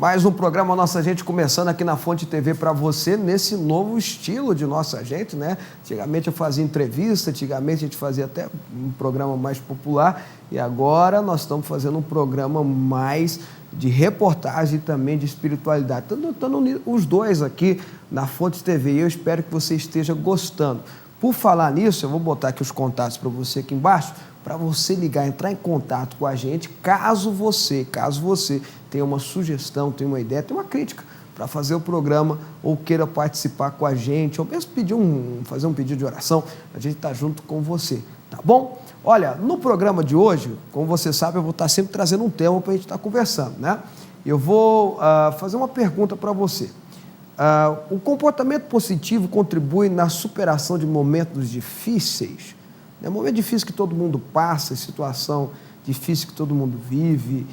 Mais um programa Nossa Gente começando aqui na Fonte TV para você, nesse novo estilo de Nossa Gente, né? Antigamente eu fazia entrevista, antigamente a gente fazia até um programa mais popular e agora nós estamos fazendo um programa mais de reportagem e também de espiritualidade. Estando os dois aqui na Fonte TV e eu espero que você esteja gostando. Por falar nisso, eu vou botar aqui os contatos para você aqui embaixo, para você ligar, entrar em contato com a gente, caso você tenha uma sugestão, tenha uma ideia, tenha uma crítica para fazer o programa ou queira participar com a gente, ou mesmo fazer um pedido de oração, a gente está junto com você, tá bom? Olha, no programa de hoje, como você sabe, eu vou estar sempre trazendo um tema para a gente estar conversando, né? Eu vou fazer uma pergunta para você. O comportamento positivo contribui na superação de momentos difíceis? É um momento difícil que todo mundo passa, situação difícil que todo mundo vive,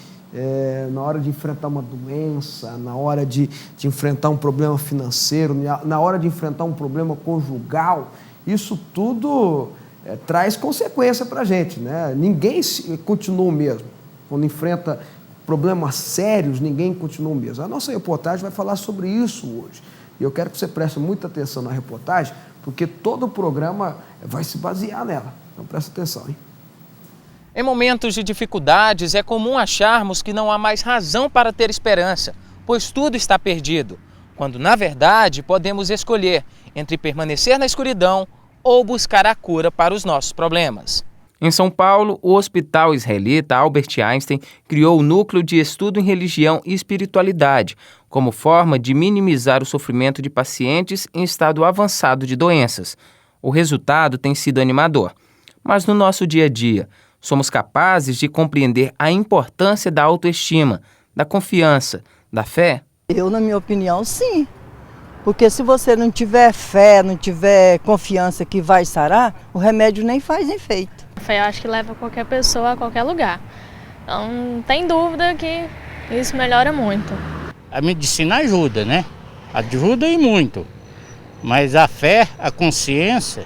na hora de enfrentar uma doença, na hora de enfrentar um problema financeiro, na hora de enfrentar um problema conjugal, isso tudo traz consequência para a gente, né? Ninguém continua o mesmo. Quando enfrenta problemas sérios, ninguém continua o mesmo. A nossa reportagem vai falar sobre isso hoje. E eu quero que você preste muita atenção na reportagem, porque todo o programa vai se basear nela. Então presta atenção, hein? Em momentos de dificuldades, é comum acharmos que não há mais razão para ter esperança, pois tudo está perdido, quando, na verdade, podemos escolher entre permanecer na escuridão ou buscar a cura para os nossos problemas. Em São Paulo, o Hospital Israelita Albert Einstein criou o Núcleo de Estudo em Religião e Espiritualidade, como forma de minimizar o sofrimento de pacientes em estado avançado de doenças. O resultado tem sido animador. Mas no nosso dia a dia, somos capazes de compreender a importância da autoestima, da confiança, da fé? Eu, na minha opinião, sim. Porque se você não tiver fé, não tiver confiança que vai sarar, o remédio nem faz efeito. A fé eu acho que leva qualquer pessoa a qualquer lugar. Então não tem dúvida que isso melhora muito. A medicina ajuda, né? Ajuda e muito. Mas a fé, a consciência,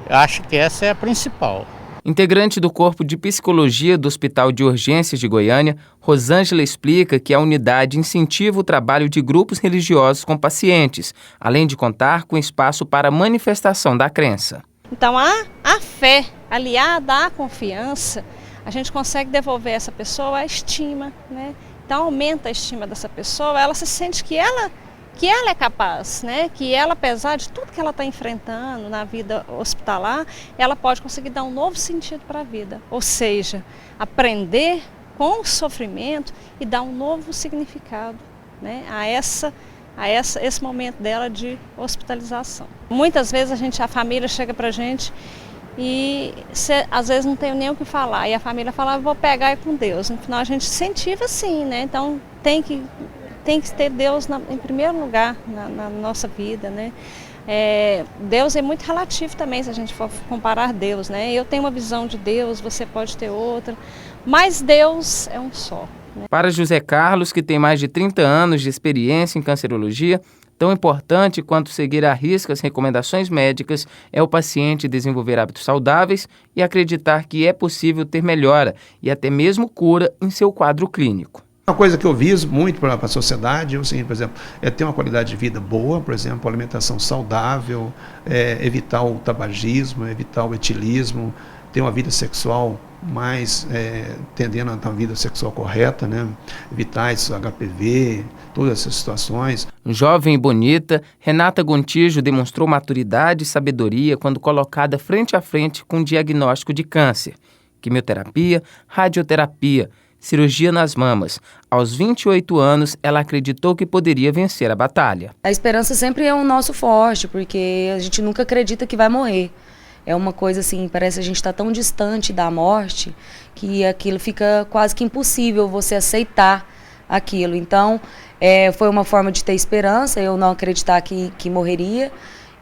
eu acho que essa é a principal. Integrante do Corpo de Psicologia do Hospital de Urgências de Goiânia, Rosângela explica que a unidade incentiva o trabalho de grupos religiosos com pacientes, além de contar com espaço para a manifestação da crença. Então a fé aliada à confiança, a gente consegue devolver a essa pessoa a estima, né? Então aumenta a estima dessa pessoa, ela se sente que ela é capaz, né? Que ela, apesar de tudo que ela está enfrentando na vida hospitalar, ela pode conseguir dar um novo sentido para a vida. Ou seja, aprender com o sofrimento e dar um novo significado, né? a esse momento dela de hospitalização. Muitas vezes a família chega para a gente e às vezes não tem nem o que falar. E a família fala, vou pegar com Deus. No final a gente incentiva sim, né? Então tem que ter Deus em primeiro lugar na nossa vida, né? Deus é muito relativo também, se a gente for comparar Deus, né? Eu tenho uma visão de Deus, você pode ter outra, mas Deus é um só, né? Para José Carlos, que tem mais de 30 anos de experiência em cancerologia, tão importante quanto seguir à risca as recomendações médicas é o paciente desenvolver hábitos saudáveis e acreditar que é possível ter melhora e até mesmo cura em seu quadro clínico. Uma coisa que eu viso muito para a sociedade é o seguinte, por exemplo, é ter uma qualidade de vida boa, por exemplo, alimentação saudável, evitar o tabagismo, evitar o etilismo, ter uma vida sexual mais tendendo a ter uma vida sexual correta, né? Evitar esse HPV, todas essas situações. Jovem e bonita, Renata Gontijo demonstrou maturidade e sabedoria quando colocada frente a frente com o diagnóstico de câncer, quimioterapia, radioterapia, cirurgia nas mamas. Aos 28 anos, ela acreditou que poderia vencer a batalha. A esperança sempre é o nosso forte, porque a gente nunca acredita que vai morrer. É uma coisa assim, parece que a gente está tão distante da morte que aquilo fica quase que impossível você aceitar aquilo. Então, foi uma forma de ter esperança, eu não acreditar que morreria.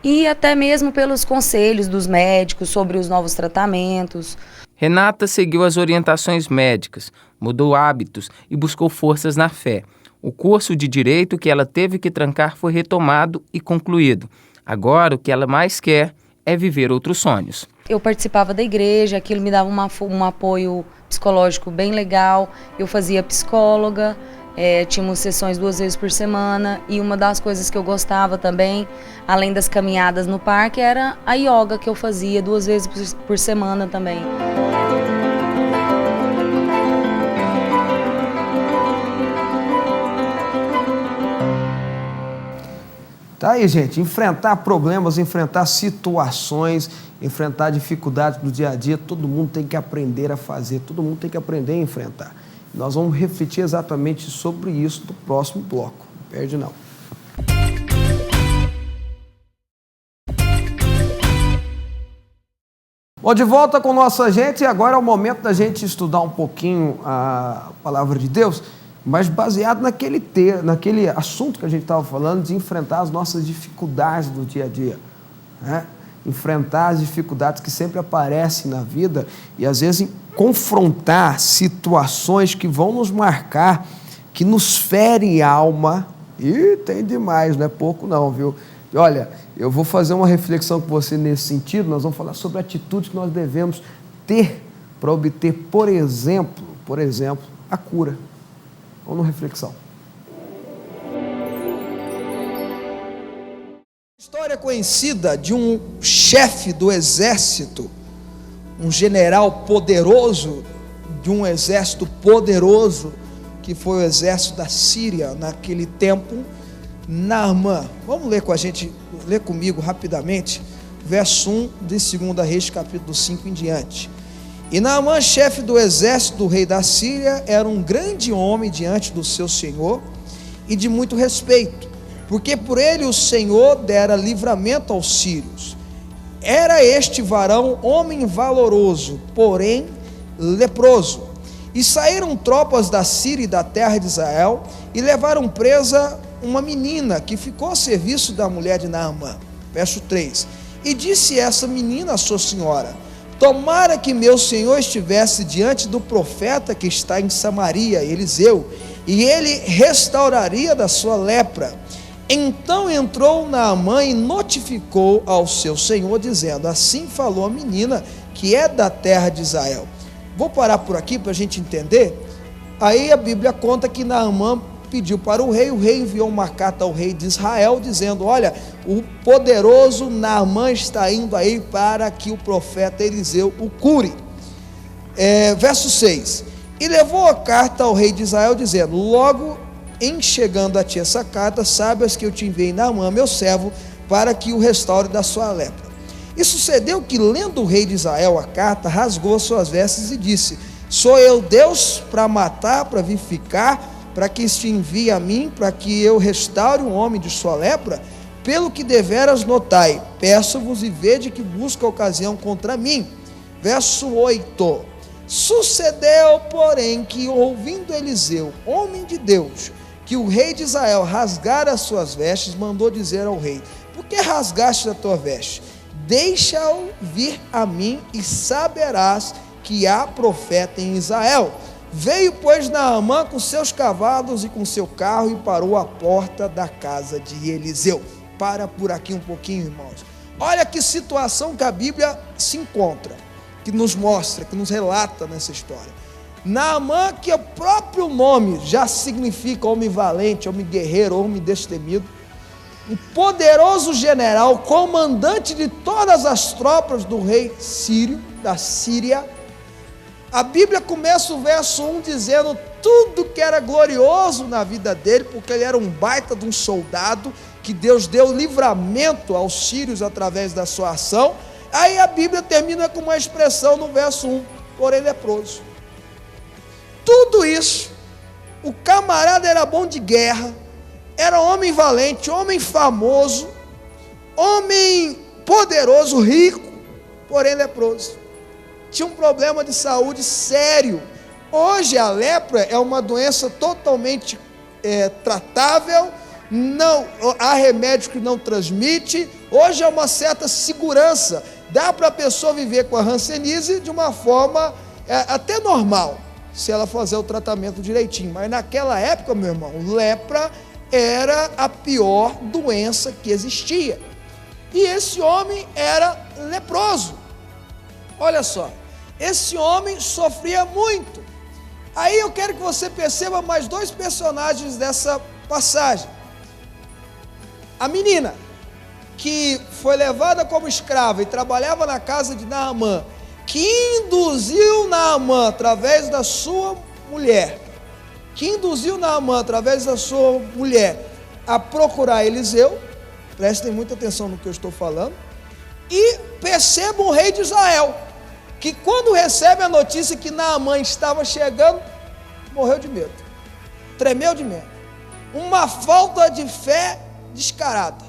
E até mesmo pelos conselhos dos médicos sobre os novos tratamentos. Renata seguiu as orientações médicas, mudou hábitos e buscou forças na fé. O curso de Direito que ela teve que trancar foi retomado e concluído. Agora, o que ela mais quer é viver outros sonhos. Eu participava da igreja, aquilo me dava um apoio psicológico bem legal, eu fazia psicóloga, Tínhamos sessões 2 vezes por semana, e uma das coisas que eu gostava também, além das caminhadas no parque, era a yoga que eu fazia 2 vezes por semana também. Tá aí, gente, enfrentar problemas, enfrentar situações, enfrentar dificuldades do dia a dia, todo mundo tem que aprender a fazer, todo mundo tem que aprender a enfrentar. Nós vamos refletir exatamente sobre isso no próximo bloco. Não perde não. Bom, de volta com nossa gente, e agora é o momento da gente estudar um pouquinho a palavra de Deus, mas baseado naquele assunto que a gente estava falando, de enfrentar as nossas dificuldades do dia a dia, né? Enfrentar as dificuldades que sempre aparecem na vida e às vezes confrontar situações que vão nos marcar, que nos ferem a alma. E tem demais, não é pouco não, viu? E olha, eu vou fazer uma reflexão com você nesse sentido. Nós vamos falar sobre atitudes que nós devemos ter para obter, por exemplo, a cura. Vamos na reflexão. História conhecida de um chefe do exército, um general poderoso, de um exército poderoso, que foi o exército da Síria naquele tempo, Naamã. Vamos ler com a gente, ler comigo rapidamente, verso 1 de 2 Reis, capítulo 5 em diante. E Naamã, chefe do exército do rei da Síria, era um grande homem diante do seu senhor e de muito respeito, porque por ele o Senhor dera livramento aos sírios. Era este varão homem valoroso, porém leproso. E saíram tropas da Síria e da terra de Israel e levaram presa uma menina que ficou a serviço da mulher de Naamã. Verso 3. E disse essa menina à sua senhora: tomara que meu senhor estivesse diante do profeta que está em Samaria, Eliseu, e ele restauraria da sua lepra. Então entrou Naamã e notificou ao seu senhor, dizendo: assim falou a menina que é da terra de Israel. Vou parar por aqui para a gente entender. Aí a Bíblia conta que Naamã pediu para o rei enviou uma carta ao rei de Israel, dizendo: olha, o poderoso Naamã está indo aí para que o profeta Eliseu o cure. Verso 6. E levou a carta ao rei de Israel, dizendo: logo em chegando a ti essa carta, saibas que eu te enviei Naamã, meu servo, para que o restaure da sua lepra. E sucedeu que, lendo o rei de Israel a carta, rasgou as suas vestes e disse: sou eu Deus para matar, para vivificar, para que este envie a mim, para que eu restaure um homem de sua lepra? Pelo que deveras notai, peço-vos e vede que busca ocasião contra mim. Verso 8. Sucedeu, porém, que ouvindo Eliseu, homem de Deus, que o rei de Israel rasgara as suas vestes, mandou dizer ao rei: por que rasgaste a tua veste? Deixa-o vir a mim e saberás que há profeta em Israel. Veio, pois, Naamã com seus cavalos e com seu carro e parou à porta da casa de Eliseu. Para por aqui um pouquinho, irmãos. Olha que situação que a Bíblia se encontra, que nos mostra, que nos relata nessa história. Naamã, que o próprio nome já significa homem valente, homem guerreiro, homem destemido, um poderoso general, comandante de todas as tropas do rei sírio, da Síria. A Bíblia começa o verso 1 dizendo tudo que era glorioso na vida dele, porque ele era um baita de um soldado, que Deus deu livramento aos sírios através da sua ação. Aí a Bíblia termina com uma expressão no verso 1, porém leproso. Tudo isso, o camarada era bom de guerra, era homem valente, homem famoso, homem poderoso, rico, porém leproso. Tinha um problema de saúde sério. Hoje a lepra é uma doença totalmente tratável, não há remédio que não transmite. Hoje é uma certa segurança, dá para a pessoa viver com a hanseníase de uma forma até normal, se ela fazer o tratamento direitinho. Mas naquela época, meu irmão, lepra era a pior doença que existia. E esse homem era leproso. Olha só, esse homem sofria muito. Aí eu quero que você perceba mais dois personagens dessa passagem. A menina que foi levada como escrava e trabalhava na casa de Naamã, que induziu Naamã através da sua mulher, a procurar Eliseu. Prestem muita atenção no que eu estou falando. E percebam o rei de Israel, que quando recebe a notícia que Naamã estava chegando, morreu de medo, tremeu de medo, uma falta de fé descarada.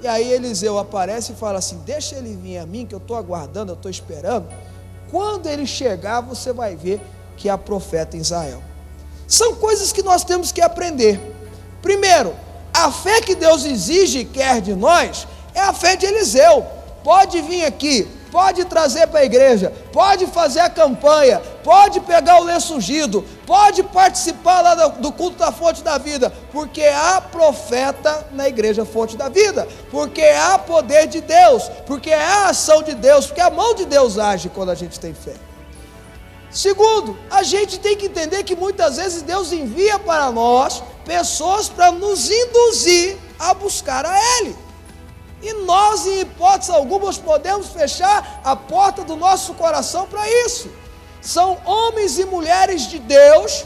E aí Eliseu aparece e fala assim: deixa ele vir a mim, que eu estou aguardando, eu estou esperando. Quando ele chegar, você vai ver que há profeta em Israel. São coisas que nós temos que aprender. Primeiro, a fé que Deus exige e quer de nós é a fé de Eliseu. Pode vir aqui, pode trazer para a igreja, pode fazer a campanha, pode pegar o lenço ungido, pode participar lá do culto da Fonte da Vida, porque há profeta na igreja Fonte da Vida, porque há poder de Deus, porque há ação de Deus, porque a mão de Deus age quando a gente tem fé. Segundo, a gente tem que entender que muitas vezes Deus envia para nós pessoas para nos induzir a buscar a Ele. E nós, em hipótese alguma, podemos fechar a porta do nosso coração para isso. São homens e mulheres de Deus,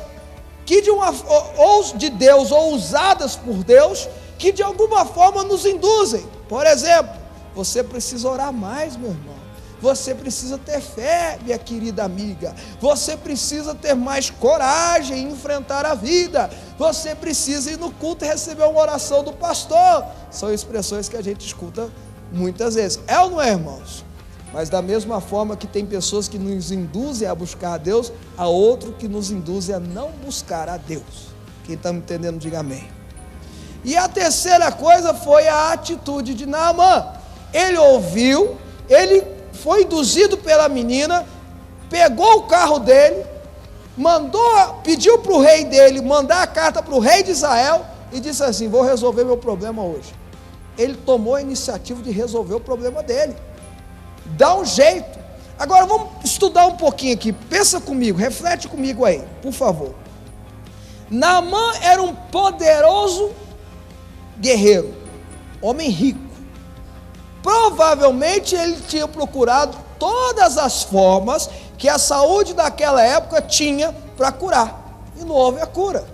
ou usadas por Deus, que de alguma forma nos induzem. Por exemplo, você precisa orar mais, meu irmão. Você precisa ter fé, minha querida amiga. Você precisa ter mais coragem em enfrentar a vida. Você precisa ir no culto e receber uma oração do pastor. São expressões que a gente escuta muitas vezes. É ou não é, irmãos? Mas da mesma forma que tem pessoas que nos induzem a buscar a Deus, há outro que nos induzem a não buscar a Deus. Quem está me entendendo, diga amém. E a terceira coisa foi a atitude de Naamã. Ele ouviu, ele foi induzido pela menina, pegou o carro dele, pediu para o rei dele mandar a carta para o rei de Israel e disse assim: vou resolver meu problema hoje. Ele tomou a iniciativa de resolver o problema dele. Dá um jeito. Agora vamos estudar um pouquinho aqui. Pensa comigo, reflete comigo aí, por favor. Naamã era um poderoso guerreiro, homem rico. Provavelmente ele tinha procurado todas as formas que a saúde daquela época tinha para curar. E não houve a cura.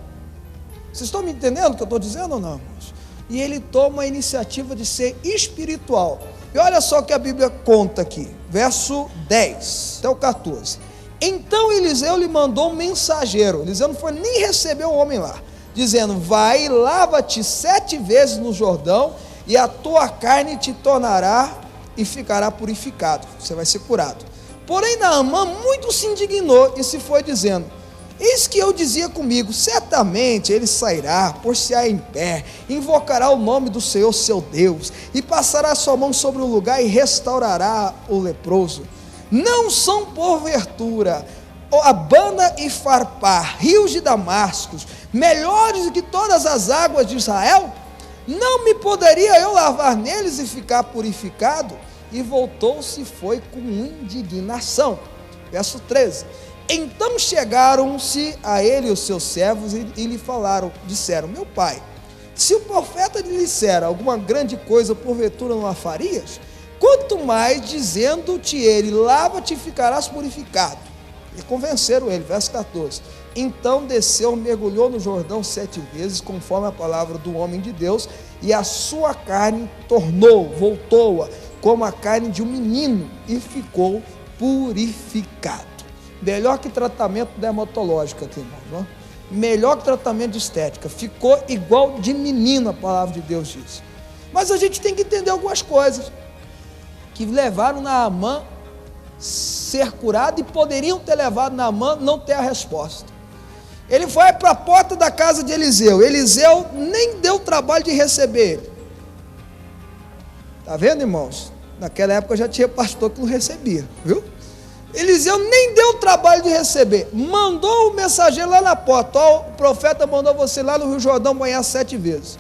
Vocês estão me entendendo o que eu estou dizendo ou não, irmãos? E ele toma a iniciativa de ser espiritual. E olha só o que a Bíblia conta aqui. Verso 10 até o 14. Então Eliseu lhe mandou um mensageiro. Eliseu não foi nem receber o homem lá. Dizendo: vai e lava-te 7 vezes no Jordão, e a tua carne te tornará e ficará purificado. Você vai ser curado. Porém Naamã muito se indignou e se foi dizendo: eis que eu dizia comigo, certamente ele sairá, por-se-á em pé, invocará o nome do Senhor seu Deus, e passará sua mão sobre o lugar e restaurará o leproso. Não são porventura Abana e Farpar, rios de Damasco, melhores do que todas as águas de Israel? Não me poderia eu lavar neles e ficar purificado? E voltou-se e foi com indignação. Verso 13. Então chegaram-se a ele os seus servos e lhe disseram: meu pai, se o profeta lhe disser alguma grande coisa, porventura não a farias? Quanto mais dizendo-te ele: lava-te e ficarás purificado. E convenceram ele. Verso 14. Então desceu, mergulhou no Jordão 7 vezes, conforme a palavra do homem de Deus, e a sua carne voltou-a, como a carne de um menino, e ficou purificado. Melhor que tratamento dermatológico aqui, irmão, não? Melhor que tratamento de estética. Ficou igual de menino, a palavra de Deus diz. Mas a gente tem que entender algumas coisas que levaram Naamã ser curado e poderiam ter levado Naamã não ter a resposta. Ele foi para a porta da casa de Eliseu. Eliseu nem deu trabalho de receber ele. Está vendo, irmãos? Naquela época já tinha pastor que não recebia, viu? Eliseu nem deu trabalho de receber. Mandou o mensageiro lá na porta: ó, o profeta mandou você lá no Rio Jordão banhar 7 vezes.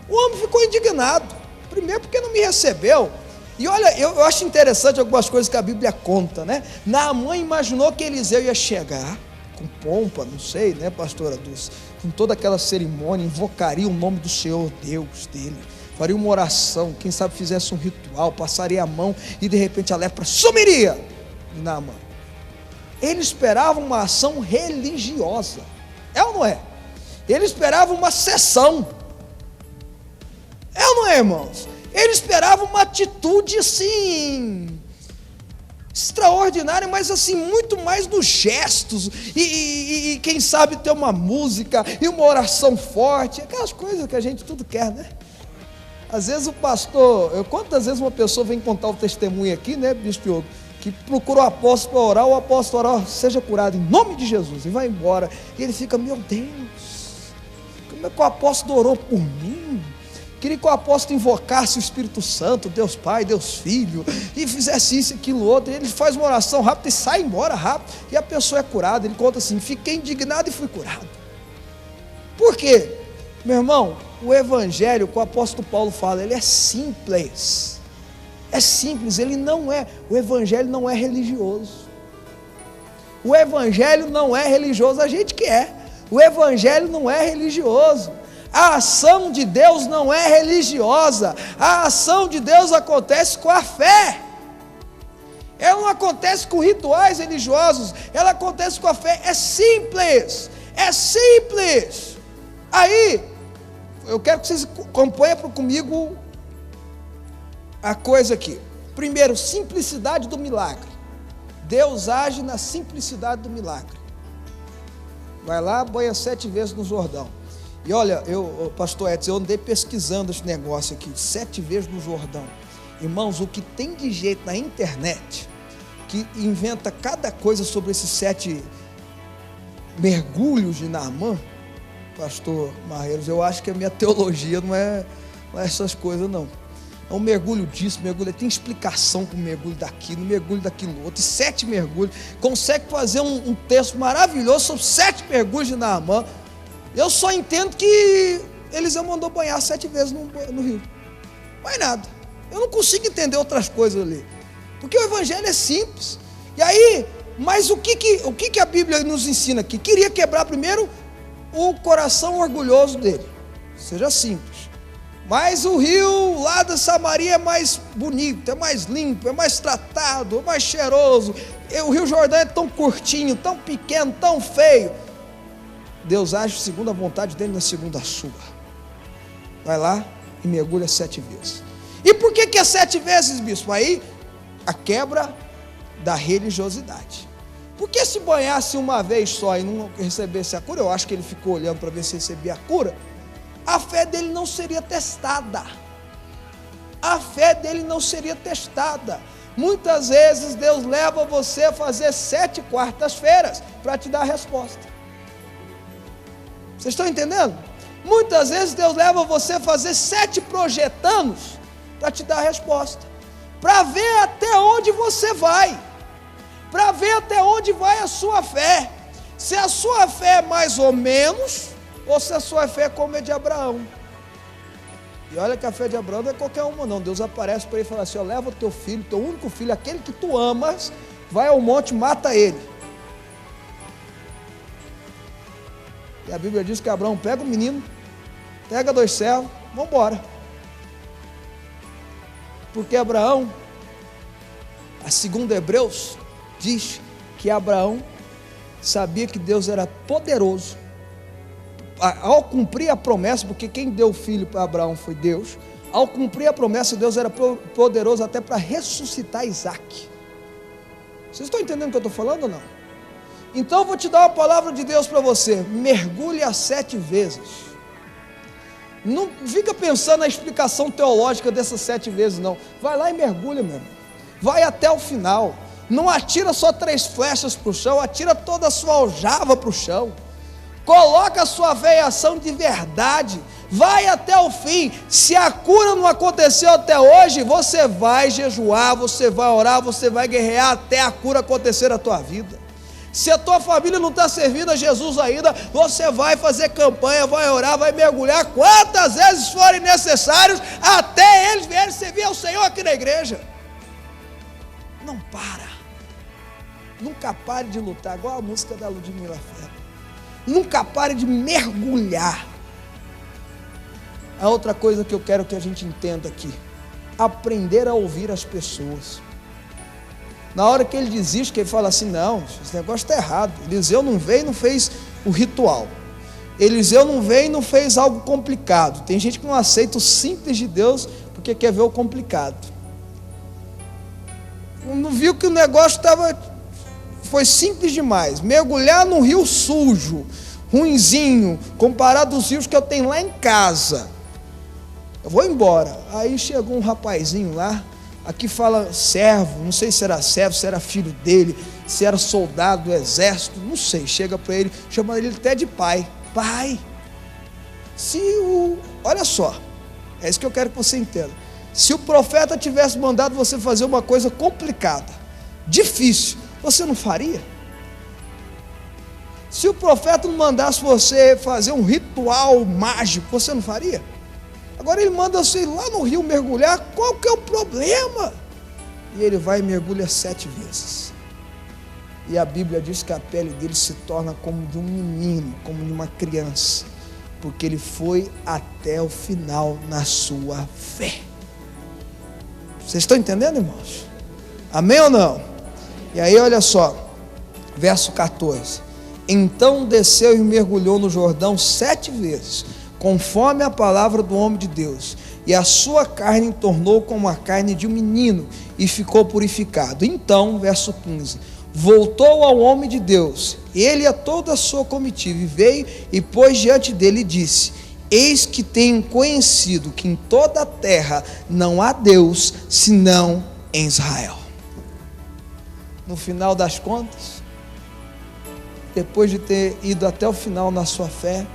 O homem ficou indignado. Primeiro porque não me recebeu. E olha, eu acho interessante algumas coisas que a Bíblia conta, né? Naamã imaginou que Eliseu ia chegar com pompa, não sei, né, pastora Dulce? Com toda aquela cerimônia, invocaria o nome do Senhor Deus dele, faria uma oração, quem sabe fizesse um ritual, passaria a mão e de repente a lepra sumiria de Naamã. Ele esperava uma ação religiosa, é ou não é? Ele esperava uma sessão, é ou não é, irmãos? Ele esperava uma atitude assim, extraordinária, mas assim, muito mais nos gestos, e quem sabe ter uma música, e uma oração forte, aquelas coisas que a gente tudo quer, né? Às vezes o pastor, quantas vezes uma pessoa vem contar o testemunho aqui, né, Bispo Diogo, que procura o apóstolo para orar, o apóstolo ora, seja curado em nome de Jesus, e vai embora, e ele fica, meu Deus, como é que o apóstolo orou por mim? Queria que o apóstolo invocasse o Espírito Santo, Deus Pai, Deus Filho, e fizesse isso, aquilo, outro. E ele faz uma oração rápida e sai embora rápido, e a pessoa é curada. Ele conta assim, fiquei indignado e fui curado. Por quê? Meu irmão, o evangelho que o apóstolo Paulo fala, ele é simples. É simples, o evangelho não é religioso. O evangelho não é religioso, a gente que é. O evangelho não é religioso. A ação de Deus não é religiosa, a ação de Deus acontece com a fé, ela não acontece com rituais religiosos, ela acontece com a fé, é simples, Aí, eu quero que vocês acompanhem comigo a coisa aqui. Primeiro, simplicidade do milagre, Deus age na simplicidade do milagre. Vai lá, banha 7 vezes no Jordão. E olha, pastor Edson, eu andei pesquisando esse negócio aqui, 7 vezes no Jordão. Irmãos, o que tem de jeito na internet, que inventa cada coisa sobre esses 7 mergulhos de Naamã, pastor Marreiros, eu acho que a minha teologia não é essas coisas não. É um mergulho disso, mergulho, tem explicação para o mergulho daquilo, mergulho daquilo outro, e 7 mergulhos, consegue fazer um texto maravilhoso sobre 7 mergulhos de Naamã. Eu só entendo que Eliseu mandou banhar 7 vezes no rio. Mais nada. Eu não consigo entender outras coisas ali. Porque o evangelho é simples. E aí, mas o que a Bíblia nos ensina aqui? Queria quebrar primeiro o coração orgulhoso dele. Seja simples. Mas o rio lá da Samaria é mais bonito, é mais limpo, é mais tratado, é mais cheiroso. O rio Jordão é tão curtinho, tão pequeno, tão feio. Deus age segundo a vontade dele, na segunda a sua. Vai lá e mergulha 7 vezes. E por que é 7 vezes, bispo? Aí a quebra da religiosidade. Porque se banhasse uma vez só e não recebesse a cura, eu acho que ele ficou olhando para ver se recebia a cura, a fé dele não seria testada. A fé dele não seria testada. Muitas vezes Deus leva você a fazer 7 quartas-feiras para te dar a resposta. Vocês estão entendendo? Muitas vezes Deus leva você a fazer 7 projetanos para te dar a resposta, para ver até onde você vai, para ver até onde vai a sua fé, se a sua fé é mais ou menos, ou se a sua fé é como a de Abraão. E olha que a fé de Abraão não é qualquer uma não. Deus aparece para ele e fala assim, leva o teu filho, teu único filho, aquele que tu amas, vai ao monte, mata ele. E a Bíblia diz que Abraão pega o menino, pega 2 servos, vamos embora. Porque Abraão, a segundo Hebreus, diz que Abraão sabia que Deus era poderoso. Ao cumprir a promessa, porque quem deu o filho para Abraão foi Deus, ao cumprir a promessa, Deus era poderoso até para ressuscitar Isaac. Vocês estão entendendo o que eu estou falando ou não? Então eu vou te dar uma palavra de Deus para você, mergulhe 7 vezes. Não fica pensando na explicação teológica dessas 7 vezes não, vai lá e mergulha, meu irmão. Vai até o final, não atira só 3 flechas para o chão, atira toda a sua aljava para o chão. Coloca a sua fé em ação de verdade, vai até o fim. Se a cura não aconteceu até hoje, você vai jejuar, você vai orar, você vai guerrear até a cura acontecer na tua vida. Se a tua família não está servindo a Jesus ainda, você vai fazer campanha, vai orar, vai mergulhar quantas vezes forem necessários, até eles vierem servir ao Senhor aqui na igreja. Não para. Nunca pare de lutar, igual a música da Ludmilla Ferro. Nunca pare de mergulhar. A outra coisa que eu quero que a gente entenda aqui: aprender a ouvir as pessoas. Na hora que ele desiste, que ele fala assim, não, esse negócio está errado. Eliseu não veio e não fez o ritual. Eliseu não veio e não fez algo complicado. Tem gente que não aceita o simples de Deus porque quer ver o complicado. Não viu que o negócio foi simples demais. Mergulhar num rio sujo, ruinzinho, comparado aos rios que eu tenho lá em casa. Eu vou embora. Aí chegou um rapazinho lá, aqui fala servo, não sei se era servo, se era filho dele, se era soldado do exército, não sei. Chega para ele, chama ele até de pai. Pai, olha só, é isso que eu quero que você entenda. Se o profeta tivesse mandado você fazer uma coisa complicada, difícil, você não faria? Se o profeta não mandasse você fazer um ritual mágico, você não faria? Agora ele manda você ir lá no rio mergulhar, qual que é o problema? E ele vai e mergulha 7 vezes. E a Bíblia diz que a pele dele se torna como de um menino, como de uma criança, porque ele foi até o final na sua fé. Vocês estão entendendo, irmãos? Amém ou não? E aí olha só, verso 14. Então desceu e mergulhou no Jordão 7 vezes, conforme a palavra do homem de Deus, e a sua carne tornou como a carne de um menino, e ficou purificado. Então, verso 15, voltou ao homem de Deus, ele e a toda a sua comitiva, e veio e pôs diante dele e disse: eis que tenho conhecido que em toda a terra não há Deus, senão em Israel. No final das contas, depois de ter ido até o final na sua fé,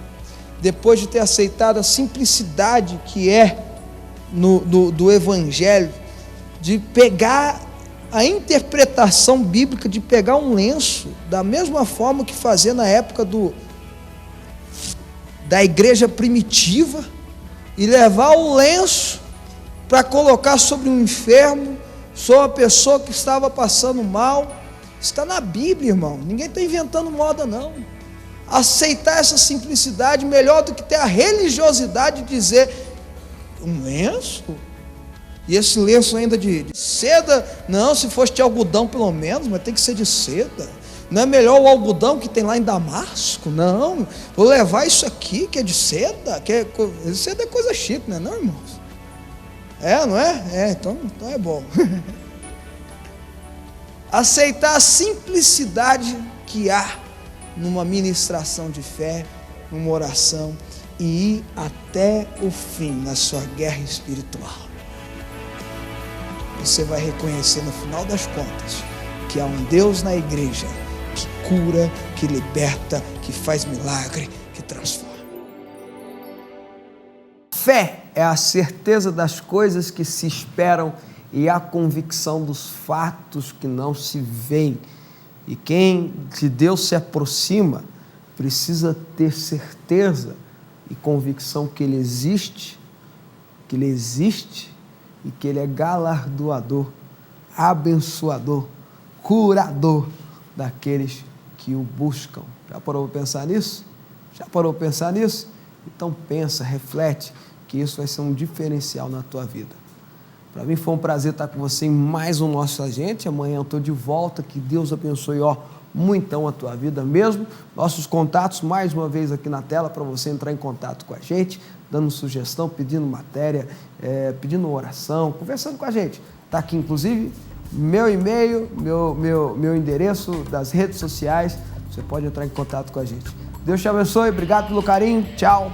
depois de ter aceitado a simplicidade que é do Evangelho, de pegar a interpretação bíblica, de pegar um lenço, da mesma forma que fazia na época da igreja primitiva, e levar o lenço para colocar sobre um enfermo, sobre uma pessoa que estava passando mal. Está na Bíblia, irmão, ninguém está inventando moda não. Aceitar essa simplicidade melhor do que ter a religiosidade de dizer um lenço, e esse lenço ainda de seda. Não, se fosse de algodão pelo menos, mas tem que ser de seda. Não é melhor o algodão que tem lá em Damasco? Não, vou levar isso aqui que é de seda, seda é coisa chique, não é não, irmãos? Não é? Então é bom. Aceitar a simplicidade que há numa ministração de fé, numa oração, e ir até o fim na sua guerra espiritual. Você vai reconhecer no final das contas que há um Deus na igreja que cura, que liberta, que faz milagre, que transforma. Fé é a certeza das coisas que se esperam e a convicção dos fatos que não se veem. E quem de Deus se aproxima precisa ter certeza e convicção que Ele existe e que Ele é galardoador, abençoador, curador daqueles que o buscam. Já parou para pensar nisso? Então pensa, reflete, que isso vai ser um diferencial na tua vida. Para mim foi um prazer estar com você em mais um Nossa Gente. Amanhã eu estou de volta. Que Deus abençoe muitão a tua vida mesmo. Nossos contatos, mais uma vez aqui na tela, para você entrar em contato com a gente, dando sugestão, pedindo matéria, pedindo oração, conversando com a gente. Está aqui, inclusive, meu e-mail, meu endereço das redes sociais. Você pode entrar em contato com a gente. Deus te abençoe. Obrigado pelo carinho. Tchau.